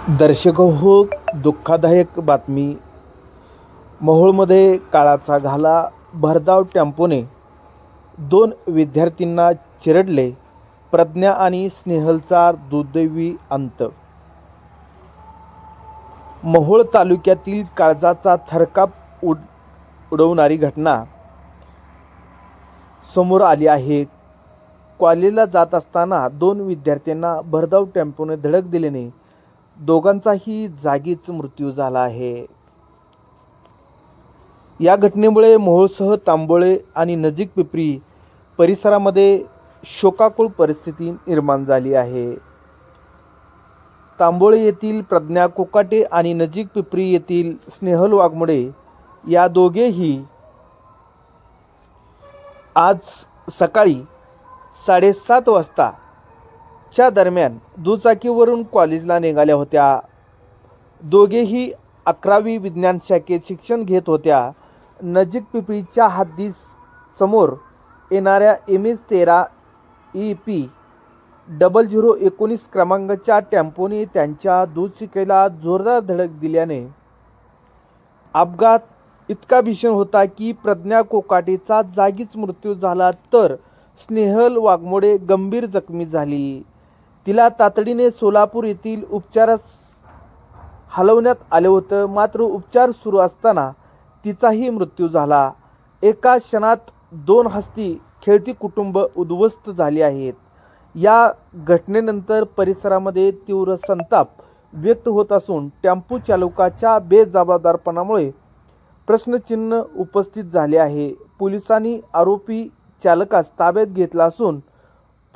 दर्शक हो, दुःखदायक बातमी. मोहोळमध्ये काळाचा घाला भरधाव टेम्पोने 2 विद्यार्थ्यांना चिरडले. प्रज्ञा आणि स्नेहलचा दुर्दैवी अंत. मोहोळ तालुक्यातील काळजाचा थरकाप उडवणारी घटना समोर आली आहे. कॉलेजला जात असताना 2 विद्यार्थ्यांना भरधाव टेम्पोने धडक दिल्याने दोघांचाही जागीच मृत्यू झाला आहे. या घटनेमुळे मोहोळसह तांबोळे आणि नजीक पिपरी परिसरामध्ये शोकाकुळ परिस्थिती निर्माण झाली आहे. तांबोळे येथील प्रज्ञा कोकाटे आणि नजीक पिपरी येथील स्नेहल वाघमोडे या दोघेही आज सकाळी 7:30 वाजताच्या दरम्यान दुचाकीवरून कॉलेजला निघाल्या होत्या. दोघेही 11वी विज्ञान शाखेत शिक्षण घेत होत्या. नजीक पिपरीच्या हद्दीसमोर येणाऱ्या MS-13 EP 0019 क्रमांकाच्या टेम्पोने त्यांच्या दुचाकीला जोरदार धडक दिल्याने अपघात इतका भीषण होता की प्रज्ञा कोकाटेचा जागीच मृत्यू झाला, तर स्नेहल वाघमोडे गंभीर जखमी झाली. तिला तातडीने सोलापूर येथील उपचारास हलवण्यात आले होतं, मात्र उपचार सुरू असताना तिचाही मृत्यू झाला. एका क्षणात 2 हसती खेळती कुटुंब उद्ध्वस्त झाली आहेत. या घटनेनंतर परिसरामध्ये तीव्र संताप व्यक्त होत असून टेम्पो चालकाच्या बेजबाबदारपणामुळे प्रश्नचिन्ह उपस्थित झाले आहे. पोलिसांनी आरोपी चालकास ताब्यात घेतला असून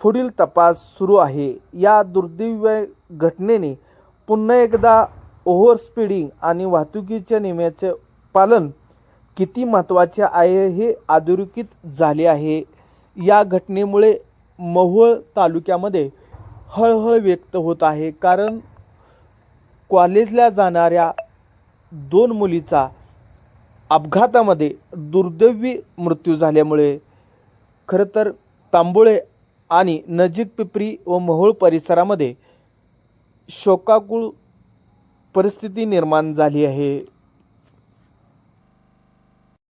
पुढील तपास सुरू आहे. या दुर्दैवी घटनेने पुन्हा एकदा ओव्हर स्पीडिंग आणि वाहतुकीच्या नियमांचे पालन किती महत्त्वाचे आहे हे अधोरेखित झाले आहे. या घटनेमुळे मोहोळ तालुक्यामध्ये हळहळ व्यक्त होत आहे, कारण कॉलेजला जाणाऱ्या 2 मुलीचा अपघातामध्ये दुर्दैवी मृत्यू झाल्यामुळे खरं तर तांबोळे आणि नजीक पिपरी व मोहोळ परिसरामध्ये शोकाकुळ परिस्थिती निर्माण झाली आहे.